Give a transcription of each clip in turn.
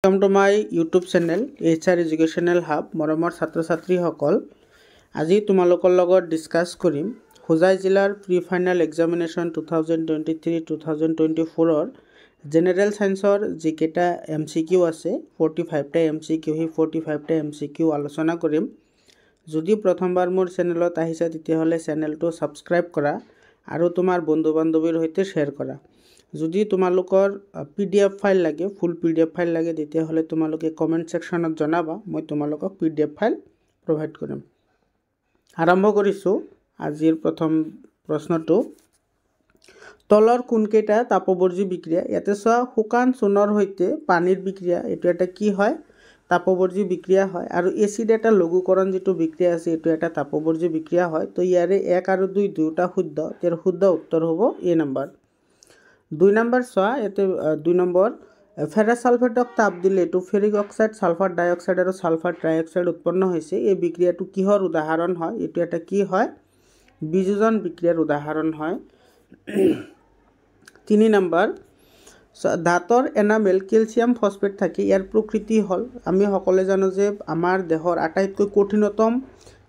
Welcome to my YouTube channel HR educational hub मरমৰ ছাত্ৰ ছাত্ৰীসকল আজি তোমালোকৰ লগত ডিসকাস কৰিম হোজাই জিলাৰ প্ৰি ফাইনাল এক্সামিনেশন 2023-2024 ৰ জেনাৰেল সায়েন্সৰ যিকেটা MCQ আছে 45 টা MCQ হি 45 টা MCQ আলোচনা কৰিম যদি প্ৰথমবাৰ মোৰ চেনেলত আহিছা তেতিয়াহলে চেনেলটো সাবস্ক্ৰাইব কৰা আৰু তোমাৰ বন্ধু বান্ধৱীৰ সৈতে শেয়াৰ কৰা যদি তোমালোকৰ PDF ফাইল লাগে ফুল PDF ফাইল লাগে তেতিয়াহলে তোমালোকে কমেন্ট সেকশনত জনাবা মই তোমালোকক PDF ফাইল প্ৰভাইড কৰিম আৰম্ভ কৰিছো আজিৰ প্ৰথম প্ৰশ্নটো তলৰ কোনকেইটা তাপবৰ্জী বিক্ৰিয়া ইয়াতে চোৱা শুকান চূনৰ সৈতে পানীৰ বিক্ৰিয়া এটো এটা কি হয় তাপবৰ্জী বিক্ৰিয়া হয় আৰু এসিড এটা লঘুকৰণ যেটো বিক্ৰিয়া আছে এটো এটা তাপবৰ্জী বিক্ৰিয়া হয় তো ইয়াৰে 1 আৰু 2 দুটা শুদ্ধ তেৰ শুদ্ধ উত্তৰ হ'ব এ নম্বৰ 2 নম্বৰ সোয়া এতে 2 নম্বৰ ফেৰাছ সালফেটক তাপ দিলে এটো ফেৰিক অক্সাইড সালফাৰ ডাই অক্সাইড আৰু সালফাৰ ট্ৰাই অক্সাইড উৎপন্ন হৈছে এই বিক্ৰিয়াটো কিহৰ উদাহৰণ হয় এটো এটা কি হয় বিযোজন বিক্ৰিয়াৰ উদাহৰণ হয় 3 নম্বৰ ধাতৰ এনামেল ক্যালসিয়াম ফসফেট থাকে ইয়াৰ প্ৰকৃতি হল আমি সকলে জানো যে আমাৰ দেহৰ আটাইতকৈ কঠিনতম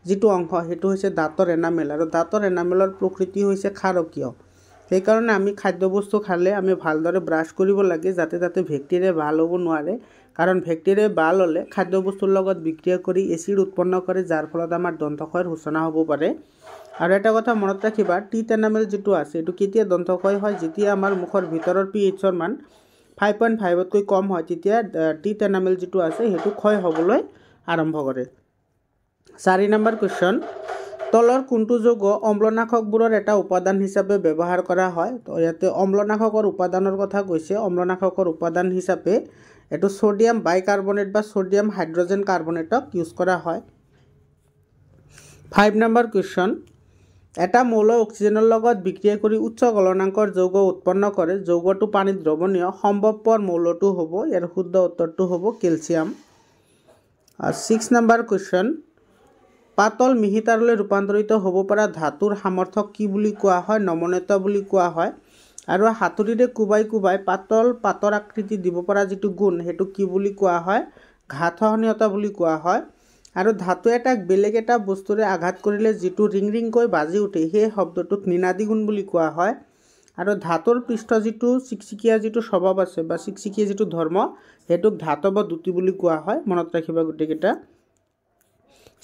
যেটো অংশ হেতু হৈছে ধাতৰ এনামেল আৰু ধাতৰ এনামেলৰ প্ৰকৃতি হৈছে ক্ষাৰকীয় সেই কাৰণে আমি খাদ্যবস্তু খালে আমি ভালদৰে ব্ৰাশ কৰিব লাগে যাতে তাতে ব্যাকটেৰিয়া ভাল হ'ব নোৱাৰে কাৰণ ব্যাকটেৰিয়া ভাল হলে খাদ্যবস্তুৰ লগত বিক্ৰিয়া কৰি এসিড উৎপন্ন কৰে যাৰ ফলত আমাৰ দন্তক্ষয়ৰ সূচনা হ'ব পাৰে আৰু এটা কথা মনত ৰাখিবা টিথ এনামেল যেটো আছে এটো কেতিয়া দন্তক্ষয় হয় যেতিয়া আমাৰ মুখৰ ভিতৰৰ pH ৰ মান 5.5 তকৈ কম হয় তেতিয়া টিথ এনামেল যেটো আছে হেতু ক্ষয় হ'বলৈ আৰম্ভ কৰে 4 নম্বৰ কোৱেশ্চন তলৰ কোনটো যৌগ অম্লনাশকবোৰৰ এটা উপাদান হিচাপে ব্যৱহাৰ কৰা হয় তো ইয়াতে অম্লনাশকৰ উপাদানৰ কথা কৈছে অম্লনাশকৰ উপাদান হিচাপে এটো সোডিয়াম বাইকাৰ্বনেট বা সোডিয়াম হাইড্ৰোজেন কাৰ্বনেটক ইউজ কৰা হয় 5 নম্বৰ কোৱেশ্চন এটা মৌল অক্সিজেনৰ লগত বিক্ৰিয়া কৰি উচ্চ গলনাঙ্কৰ যৌগ উৎপন্ন কৰে যৌগটো পানীত দ্ৰৱণীয় সম্ভৱপৰ মৌলটো হ'ব ইয়াৰ শুদ্ধ উত্তৰটো হ'ব ক্যালসিয়াম 6 নম্বৰ কোৱেশ্চন পাতল মিহিতাৰলৈ ৰূপান্তৰিত হ'ব পৰা ধাতুৰ সামৰ্থক কি বুলি কোৱা হয় নমনীয়তা বুলি কোৱা হয় আৰু হাতুৰিৰে কুবাই কুবাই পাতৰ আকৃতি দিব পৰা যেটো গুণ হেতু কি বুলি কোৱা হয় ঘাতসহনীয়তা বুলি কোৱা হয় আৰু ধাতু এটাক বেলেগ এটা বস্তুৰে আঘাত কৰিলে যেটো ৰিং ৰিং কৈ বাজি উঠে সেই শব্দটোক নিনাদী গুণ বুলি কোৱা হয় আৰু ধাতুৰ পৃষ্ঠ যেটো চিকচিকিয়া যেটো স্বভাৱ আছে বা চিকচিকিয়া যেটো ধৰ্ম হেতুক ধাতব দুতি বুলি কোৱা হয় মনত ৰাখিবা গুটেকেটা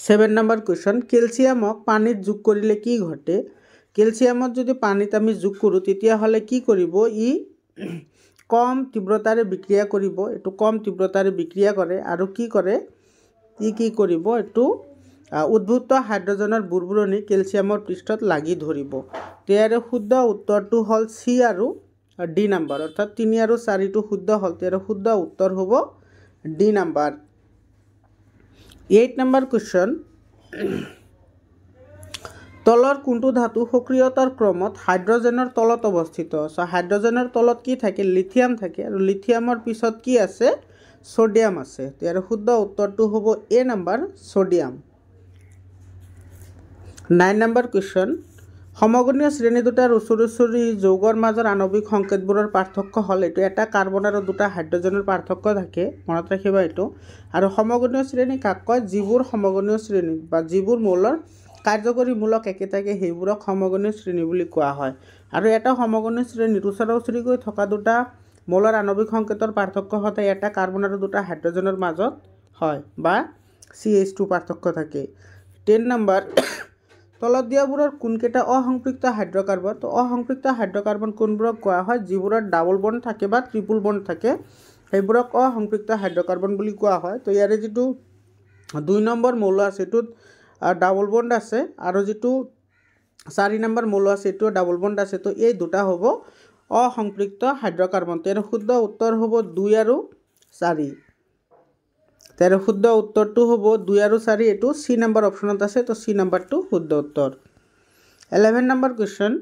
7 নম্বৰ কোৱেশ্চন ক্যালসিয়ামক পানীত যোগ কৰিলে কি ঘটে ক্যালসিয়ামত যদি পানীত আমি যোগ কৰো তেতিয়া হলে কি কৰিব ই কম তীব্ৰতাৰে বিক্ৰিয়া কৰিব এটো কম তীব্ৰতাৰে বিক্ৰিয়া কৰে আৰু কি কৰে ই কি কৰিব এটো উদ্ভূত হাইড্ৰোজেনৰ বুৰবুৰণি ক্যালসিয়ামৰ পৃষ্ঠত লাগি ধৰিব তেয়াৰে শুদ্ধ উত্তৰটো হল সি আৰু ডি নম্বৰ অৰ্থাৎ 3 আৰু 4 টো শুদ্ধ হল তেয়াৰে শুদ্ধ উত্তৰ হ'ব ডি নম্বৰ 8 নম্বৰ কোৱেশ্চন তলৰ কোনটো ধাতু সক্ৰিয়তাৰ ক্ৰমত হাইড্ৰোজেনৰ তলত অৱস্থিত সো হাইড্ৰোজেনৰ তলত কি থাকে লিথিয়াম থাকে আৰু লিথিয়ামৰ পিছত কি আছে সোডিয়াম আছে তেয়াৰ শুদ্ধ উত্তৰটো হ'ব এ নম্বৰ সোডিয়াম 9 নম্বৰ কোৱেশ্চন সমগণীয় শ্ৰেণী দুটাৰ ওচৰচৰি যৌগৰ মাজৰ আণৱিক সংকেতবোৰৰ পাৰ্থক্য হল এটো এটা কাৰ্বন আৰু দুটা হাইড্ৰোজেনৰ পাৰ্থক্য থাকে মনত ৰাখিবা এটো আৰু সমগণীয় শ্ৰেণী কাক কয় যিবোৰ সমগণীয় শ্ৰেণী বা যিবোৰ মৌলৰ কাৰ্যকৰী মূলক একে থাকে সেইবোৰক সমগণীয় শ্ৰেণী বুলি কোৱা হয় আৰু এটা সমগণীয় শ্ৰেণীৰ ওচৰচৰিকৈ থকা দুটা মৌলৰ আণৱিক সংকেতৰ পাৰ্থক্য হতে এটা কাৰ্বন আৰু দুটা হাইড্ৰোজেনৰ মাজত হয় বা CH2 পাৰ্থক্য থাকে 10 নম্বৰ তলত দিয়াবোৰৰ কোনকেটা অসংপৃক্ত হাইড্ৰকাৰ্বন তো অসংপৃক্ত হাইড্ৰকাৰ্বন কোনবোৰক কোৱা হয় যিবোৰৰ ডাবল বন্ড থাকে বা ট্ৰিপল বন্ড থাকে সেইবোৰক অসংপৃক্ত হাইড্ৰকাৰ্বন বুলি কোৱা হয় তো ইয়াৰে যেটো 2 নম্বৰ মৌল আছে এটোত ডাবল বন্ড আছে আৰু যেটো 4 নম্বৰ মৌল আছে এটো ডাবল বন্ড আছে তো এই দুটা হ'ব অসংপৃক্ত হাইড্ৰকাৰ্বন তেৰ শুদ্ধ উত্তৰ হ'ব 2 আৰু 4 তেৰ শুদ্ধ উত্তৰটো হ'ব 2 আৰু 4 এটো সি নম্বৰ অপচনত আছে তো সি নম্বৰটো শুদ্ধ উত্তৰ 11 নম্বৰ কোৱেশ্চন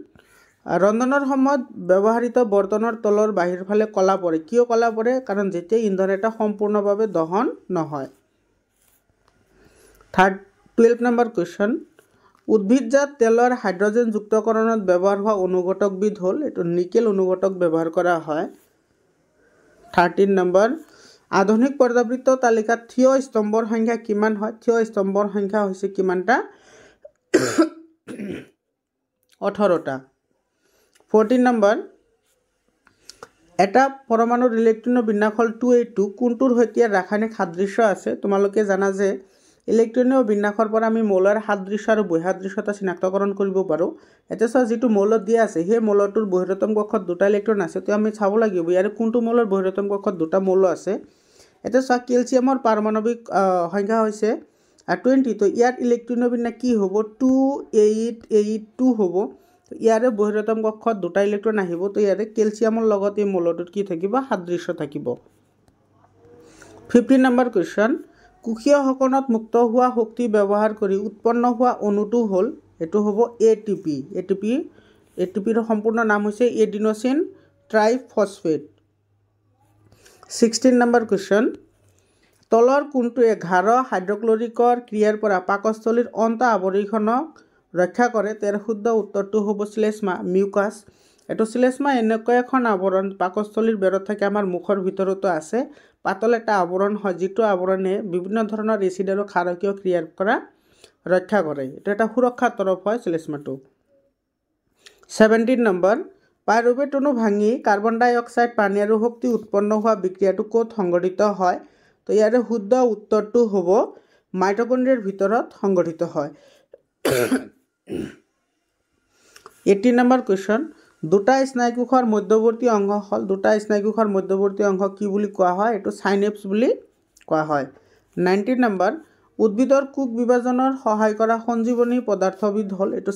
ৰন্ধনৰ সময়ত ব্যৱহৃত বৰ্তনৰ তলৰ বাহিৰ ফালে কলা পৰে কিয় কলা পৰে কাৰণ যেতিয়া ইন্ধন এটা সম্পূৰ্ণভাৱে দহন নহয় 12 নম্বৰ কোৱেশ্চন উদ্ভিদজাত তেলৰ হাইড্ৰোজেন যুক্তকৰণত ব্যৱহাৰ হোৱা অনুঘটক বিধ হল এটো নিকেল অনুঘটক ব্যৱহাৰ কৰা হয় 13 নম্বৰ আধুনিক পৰ্যাবৃত্ত তালিকাত থিয় স্তম্ভৰ সংখ্যা কিমান হয় থিয় স্তম্ভৰ সংখ্যা হৈছে কিমানটা 18টা 14 নম্বৰ এটা পৰমাণুৰ ইলেক্ট্ৰনৰ বিন্যাসল 2a2 কোনটোৰ সৈতে ৰাসায়নিক সাদৃশ্য আছে তোমালোকে জানা যে ইলেক্ট্ৰনীয় বিন্যাসৰ পৰা আমি মৌলৰ সাদৃশ্য আৰু বৈসাদৃশ্যতা চিনাক্তকৰণ কৰিব পাৰোঁ এতিয়া চোৱা যিটো মৌলত দিয়া আছে সেই মৌলটোৰ বহিৰতম কক্ষত দুটা ইলেক্ট্ৰন আছে তো আমি চাব লাগিব ইয়াৰ কোনটো মৌলৰ বহিৰতম কক্ষত দুটা মৌল আছে এতিয়া চোৱা কেলছিয়ামৰ পাৰমাণৱিক সংখ্যা হৈছে 20 তো ইয়াৰ ইলেক্ট্ৰনীয় বিন্যাস কি হ'ব 282 হ'ব ইয়াৰে বহিৰতম কক্ষত দুটা ইলেক্ট্ৰন আহিব তো ইয়াৰে কেলছিয়ামৰ লগত এই মৌলটোৰ কি থাকিব সাদৃশ্য থাকিব 15 নম্বৰ কোৱেশ্চন কুশীয় শকনত মুক্ত হোৱা শক্তি ব্যৱহাৰ কৰি উৎপন্ন হোৱা অণুটো হ'ল এটো হ'ব এটিপিৰ সম্পূৰ্ণ নাম হৈছে এডিনোসিন ট্ৰাইফসফেট 16 নম্বৰ কোৱেশ্চন তলৰ কোনটোৱে ঘাৰ হাইড্ৰক্লৰিকৰ ক্ৰিয়াৰ পৰা পাকস্থলীৰ অন্ত আৱৰণক ৰক্ষা কৰে তাৰ শুদ্ধ উত্তৰটো হ'ব শ্লেষ্মা মিউকাছ এটো শ্লেষ্মা এনেকৈ এখন আৱৰণ পাকস্থলীৰ বেৰত থাকে আমাৰ মুখৰ ভিতৰতো আছে পাতল এটা আৱৰণ হয় যিটো আৱৰণে বিভিন্ন ধৰণৰ এচিড আৰু ক্ষাৰকীয় ক্ৰিয়াৰ পৰা ৰক্ষা কৰে এটা এটা সুৰক্ষা তৰফ হয় শ্লেষ্মাটো 17 নম্বৰ পাইৰুভেট অণু ভাঙি কাৰ্বন ডাই অক্সাইড পানী আৰু শক্তি উৎপন্ন হোৱা বিক্ৰিয়াটো ক'ত সংঘটিত হয় তো ইয়াৰে শুদ্ধ উত্তৰটো হ'ব মাইটোকণ্ড্ৰিয়াৰ ভিতৰত সংঘটিত হয় 18 নম্বৰ কোৱেশ্চন দুটা স্নায়ুকোষৰ মধ্যৱৰ্তী অংশ হ'ল দুটা স্নায়ুকোষৰ মধ্যৱৰ্তী অংশ কি বুলি কোৱা হয় এটো সাইনেপছ বুলি কোৱা হয় 19 নম্বৰ উদ্ভিদৰ কোষ বিভাজনৰ সহায় কৰা সঞ্জীৱনী পদাৰ্থবিধ হ'ল এটো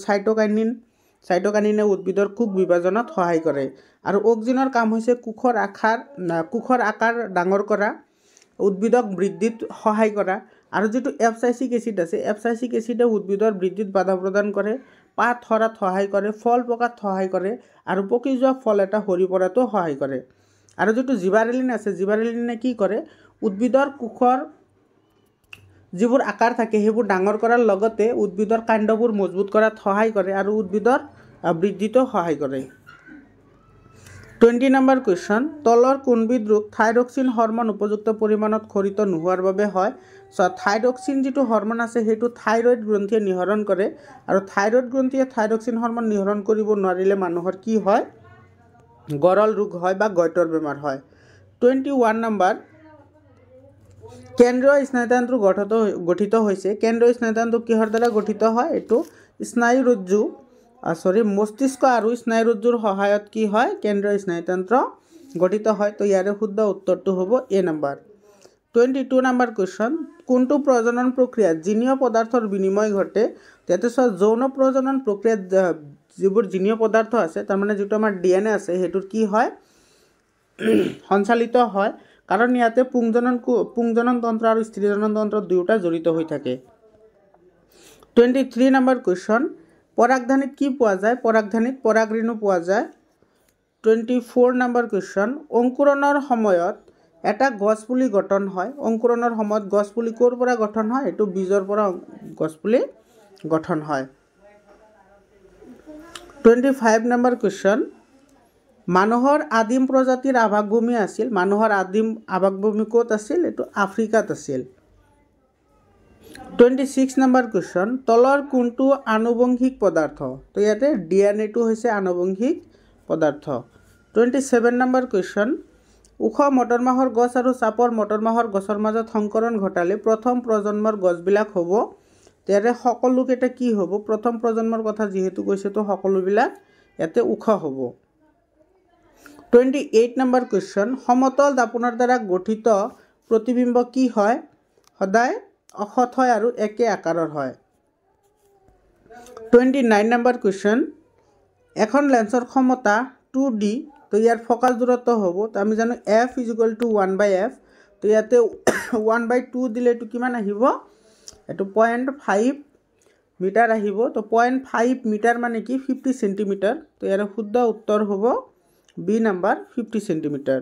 সাইটোকাইনিনে উদ্ভিদৰ কোষ বিভাজনত সহায় কৰে আৰু অক্সিনৰ কাম হৈছে কোষৰ আকাৰ ডাঙৰ কৰা উদ্ভিদক বৃদ্ধিত সহায় কৰা আৰু যেটো এপসাইচিক এসিড আছে এপসাইচিক এসিডে উদ্ভিদৰ বৃদ্ধিত বাধা প্ৰদান কৰে পাত সৰাত সহায় কৰে ফল পকাত সহায় কৰে আৰু পকি যোৱা ফল এটা হৰি পৰাটো সহায় কৰে আৰু যেটো জিবাৰেলিন আছে জিবাৰেলিনে কি কৰে উদ্ভিদৰ কোষৰ যিবোৰ আকাৰ থাকে সেইবোৰ ডাঙৰ কৰাৰ লগতে উদ্ভিদৰ কাণ্ডবোৰ মজবুত কৰাত সহায় কৰে আৰু উদ্ভিদৰ বৃদ্ধিতো সহায় কৰে 20 নম্বৰ কোৱেশ্চন তলৰ কোনবিধ ৰোগ থাইৰক্সিন হৰমন উপযুক্ত পৰিমাণত খৰিত নোহোৱাৰ বাবে হয় সো থাইৰক্সিন যেটো হৰমন আছে হেতু থাইৰয়েড গ্ৰন্থিয়ে নিহৰণ কৰে আৰু থাইৰয়েড গ্ৰন্থিয়ে থাইৰক্সিন হৰমন নিহৰণ কৰিব নোৱাৰিলে মানুহৰ কি হয় গৰল ৰোগ হয় বা গয়তৰ বেমাৰ হয় 21 নম্বৰ কেন্দ্ৰীয় স্নায়ুতন্ত্ৰ গঠিত হৈছে কেন্দ্ৰীয় স্নায়ুতন্ত্ৰ কিহৰ দ্বাৰা গঠিত হয় এটো স্নায়ুৰজ্জু মস্তিষ্ক আৰু স্নায়ুৰজ্জুৰ সহায়ত কি হয় কেন্দ্ৰীয় স্নায়ুতন্ত্ৰ গঠিত হয় তো ইয়াৰে শুদ্ধ উত্তৰটো হ'ব এ নম্বৰ 22 নম্বৰ কোৱেশ্চন কোনটো প্ৰজনন প্ৰক্ৰিয়াত জিনীয় পদাৰ্থৰ বিনিময় ঘটে তেতে যৌন প্ৰজনন প্ৰক্ৰিয়াত যিবোৰ জিনীয় পদাৰ্থ আছে তাৰ মানে যেটো আমাৰ ডিএনএ আছে হেতুৰ কি হয় সঞ্চালিত হয় কাৰণ ইয়াতে পুংজনন তন্ত্ৰ আৰু স্ত্ৰীজনন তন্ত্ৰ দুয়োটা জড়িত হৈ থাকে 23 নম্বৰ কোৱেশ্চন পৰাগধানীত কি পোৱা যায় পৰাগধানীত পৰাগৰেণু পোৱা যায় 24 নম্বৰ কোৱেশ্চন অংকুৰণৰ সময়ত এটা গছপুলি গঠন হয় অংকুৰণৰ সময়ত গছপুলি কোৰ পৰা গঠন হয় এটো বীজৰ পৰা গছপুলি গঠন হয় 25 নম্বৰ কোৱেশ্চন মানুহৰ আদিম প্ৰজাতিৰ আৱাসভূমি আছিল মানুহৰ আদিম আৱাসভূমি ক'ত আছিল এটো আফ্ৰিকাত আছিল 26 নম্বৰ কোৱেশ্চন তলৰ কোনটো আনুবংশিক পদাৰ্থ তো ইয়াতে ডিএনএ টো হৈছে আনুবংশিক পদাৰ্থ 27 নম্বৰ কোৱেশ্চন উখ মটৰমাহৰ গছ আৰু চাপৰ মটৰমাহৰ গছৰ মাজত সংকৰণ ঘটালে প্ৰথম প্ৰজন্মৰ গছবিলাক হ'ব তেৰে সকলো কেটা কি হ'ব প্ৰথম প্ৰজন্মৰ কথা যেহেতু কৈছে তো সকলো বিলাক ইয়াতে উখ হ'ব 28 নম্বৰ কোৱেশ্চন সমতল দাপনৰ দ্বাৰা গঠিত প্ৰতিবিম্ব কি হয় সদায় অখত হয় আৰু একে আকাৰৰ হয় 29 নম্বৰ কোৱেশ্চন এখন লেন্সৰ ক্ষমতা 2D তো ইয়াৰ ফোকাস দূৰত্ব হ'ব তো আমি জানো f = 1/f তো ইয়াতে 1/2 দিলে তো কিমান আহিব এটো 0.5 মিটাৰ আহিব তো 0.5 মিটাৰ মানে কি 50 সেন্টিমিটাৰ তো ইয়াৰ শুদ্ধ উত্তৰ হ'ব বি নম্বৰ 50 সেন্টিমিটাৰ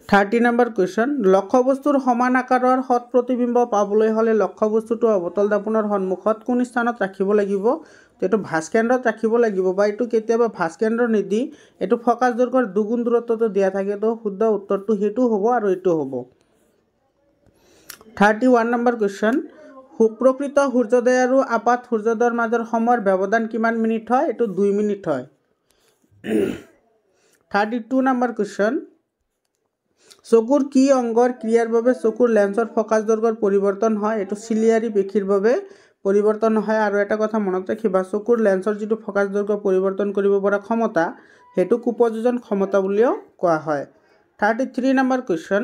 30 নম্বৰ কোৱেশ্চন লক্ষ্যবস্তুৰ সমান আকাৰৰ হত প্ৰতিবিম্ব পাবলৈ হলে লক্ষ্যবস্তুটো অৱতল দাপনৰ সন্মুখত কোন স্থানত ৰাখিব লাগিব এইটো ভাঁজ কেন্দ্ৰত ৰাখিব লাগিব বা এইটো কেতিয়াবা ভাঁজ কেন্দ্ৰ নিদি এইটো ফকাছ দৈৰ্ঘ্যৰ দুগুণ দূৰত্বটো দিয়া থাকে। তো শুদ্ধ উত্তৰটো সেইটো হ'ব আৰু এইটো হ'ব। 31 নম্বৰ কুৱেশ্যন, প্ৰকৃত সূৰ্যোদয় আৰু আপাত সূৰ্যোদয়ৰ মাজৰ সময়ৰ ব্যৱধান কিমান মিনিট হয়? এইটো 2 মিনিট হয়। 32 নম্বৰ কুৱেশ্যন, চকুৰ কি অংগৰ ক্ৰিয়াৰ বাবে চকুৰ লেন্সৰ ফকাছ দৈৰ্ঘ্যৰ পৰিৱৰ্তন হয়? এইটো চিলিয়াৰী পেশীৰ বাবে পৰিৱৰ্তন হয়। আৰু এটা কথা মনত ৰাখিবা, চকুৰ লেন্সৰ যিটো ফকাছ দৈৰ্ঘ্য পৰিৱৰ্তন কৰিব পৰা ক্ষমতা সেইটো উপযোজন ক্ষমতা বুলিও কোৱা হয়। 33 নম্বৰ কুৱেশ্যন,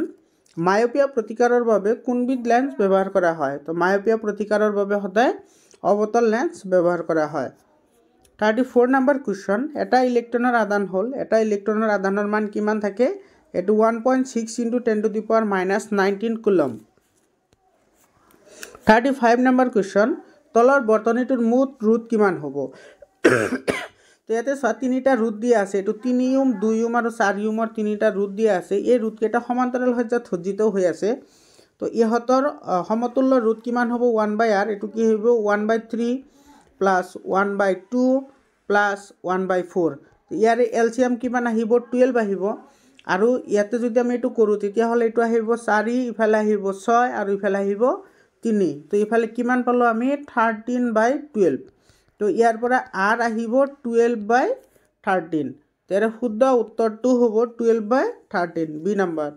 মায়োপিয়া প্ৰতিকাৰৰ বাবে কোনবিধ লেন্স ব্যৱহাৰ কৰা হয়? তো মায়োপিয়া প্ৰতিকাৰৰ বাবে সদায় অৱতল লেন্স ব্যৱহাৰ কৰা হয়। 34 নম্বৰ কুৱেশ্যন, এটা ইলেক্ট্ৰনৰ আদান হ'ল, এটা ইলেক্ট্ৰনৰ আদানৰ মান কিমান থাকে? এইটো 1.6 × 10⁻⁻19 কুলম। 35 নম্বৰ কুৱেশ্যন, তলৰ বৰ্তনীটোৰ মুঠ ৰোধ কিমান হ'ব? তো ইয়াতে চোৱা, তিনিটা ৰোধ দিয়া আছে। এইটো 3 ওম, 2 ওম আৰু 4 ওমৰ তিনিটা ৰোধ দিয়া আছে। এই ৰোধকেইটা সমান্তৰাল সজ্জাত সজ্জিত হৈ আছে। তো ইহঁতৰ সমতুল্য ৰোধ কিমান হ'ব? 1/r। এইটো কি হ'ব? 1/3 প্লাছ 1/2 প্লাছ 1/4। ইয়াৰে এলচিয়াম কিমান আহিব? 12 আহিব। আৰু ইয়াতে যদি আমি এইটো কৰোঁ তেতিয়াহ'লে এইটো আহিব 4, ইফালে আহিব 6 আৰু ইফালে আহিব 3। তো ইফালে কিমান পালোঁ আমি? 13/12। তো ইয়াৰ পৰা r আহিব 12/13। ইয়াৰ শুদ্ধ উত্তৰটো হ'ব 12/13, বি নম্বৰ।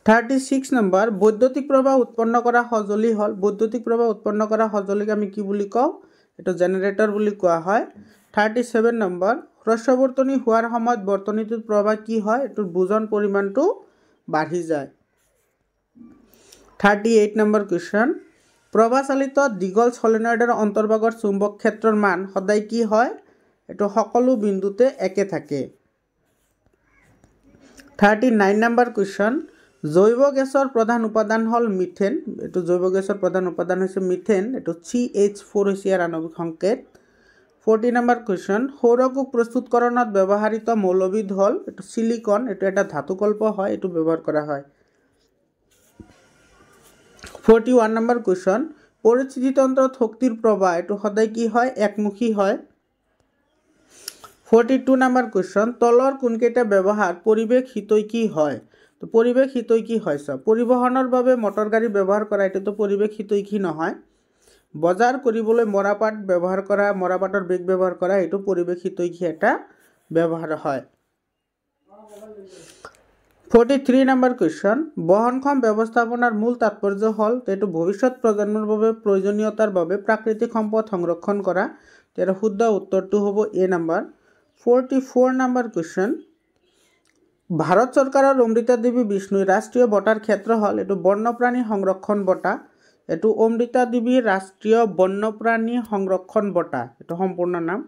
36 নম্বৰ, বৈদ্যুতিক প্ৰবাহ উৎপন্ন কৰা সঁজুলি হ'ল। বৈদ্যুতিক প্ৰবাহ উৎপন্ন কৰা সঁজুলিক আমি কি বুলি কওঁ? এইটো জেনেৰেটৰ বুলি কোৱা হয়। 37 নম্বৰ, হ্ৰস্ববৰ্তনী হোৱাৰ সময়ত বৰ্তনীটোৰ প্ৰবাহ কি হয়? এইটোৰ বুজন পৰিমাণটো বাঢ়ি যায়। 38 নম্বৰ কুৱেশ্যন, প্ৰবাহচালিত দীঘল ছলিনয়ডৰ অন্তৰ্ভাগৰ চুম্বক ক্ষেত্ৰৰ মান সদায় কি হয়? এইটো সকলো বিন্দুতে একে থাকে। 39 নম্বৰ কুৱেশ্যন, জৈৱ গেছৰ প্ৰধান উপাদান হ'ল মিথেন। এইটো জৈৱ গেছৰ প্ৰধান উপাদান হৈছে মিথেন। এইটো CH4 হৈছে ইয়াৰ আণৱিক সংকেত। 40 নম্বৰ কুৱেশ্যন, সৌৰকোষ প্ৰস্তুতকৰণত ব্যৱহৃত মৌলবিধ হ'ল এইটো চিলিকন। এইটো এটা ধাতুকল্প হয়, এইটো ব্যৱহাৰ কৰা হয়। 41 নম্বৰ কুৱেশ্যন, পৰিস্থিতিতন্ত্ৰত শক্তিৰ প্ৰবাহ এইটো সদায় কি হয়? একমুখী হয়। 42 নম্বৰ কুৱেশ্যন, তলৰ কোনকেইটা ব্যৱহাৰ পৰিৱেশ হিতৈষী হয়? তো পৰিৱেশ হিতৈষী হয় চব। পৰিবহণৰ বাবে মটৰ গাড়ী ব্যৱহাৰ কৰা এইটোতো পৰিৱেশ হিতৈষী নহয়। বজাৰ কৰিবলৈ মৰাপাট ব্যৱহাৰ কৰা, মৰাপাটৰ বেগ ব্যৱহাৰ কৰা এইটো পৰিৱেশ হিতৈষী এটা ব্যৱহাৰ হয়। 43 নম্বৰ কুৱেশ্যন, বহনক্ষম ব্যৱস্থাপনাৰ মূল তাৎপৰ্য হ'ল এইটো ভৱিষ্যত প্ৰজন্মৰ বাবে প্ৰয়োজনীয়তাৰ বাবে প্ৰাকৃতিক সম্পদ সংৰক্ষণ কৰা। ইয়াৰ শুদ্ধ উত্তৰটো হ'ব A number. 44 number question, Bharat চৰকাৰৰ অমৃতা দেৱী বিষ্ণুই ৰাষ্ট্ৰীয় বঁটাৰ ক্ষেত্ৰ হ'ল এইটো বন্যপ্ৰাণী সংৰক্ষণ বঁটা। এইটো অমৃতা দেৱী ৰাষ্ট্ৰীয় বন্যপ্ৰাণী সংৰক্ষণ বঁটা, এইটো সম্পূৰ্ণ নাম।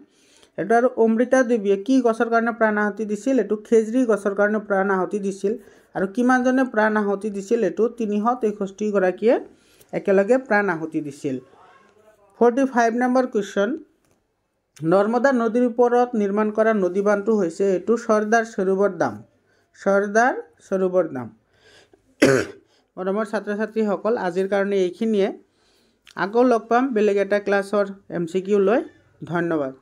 এইটো আৰু অমৃতা দেৱীয়ে কি গছৰ কাৰণে প্ৰাণ আহুতি দিছিল? এইটো খেজৰী গছৰ কাৰণে প্ৰাণ আহুতি দিছিল। আৰু কিমানজনে প্ৰাণ আহুতি দিছিল? এইটো 363 গৰাকীয়ে একেলগে প্ৰাণ আহুতি দিছিল। 45 নম্বৰ কুৱেশ্যন, নৰ্মদা নদীৰ ওপৰত নিৰ্মাণ কৰা নদীবান্ধটো হৈছে এইটো চৰ্দাৰ সৰোবৰ ডাম। চৰ্দাৰ সৰোবৰ ডাম। মৰমৰ ছাত্ৰ ছাত্ৰীসকল, আজিৰ কাৰণে এইখিনিয়ে। আকৌ লগ পাম বেলেগ এটা ক্লাছৰ MCQ লৈ। ধন্যবাদ।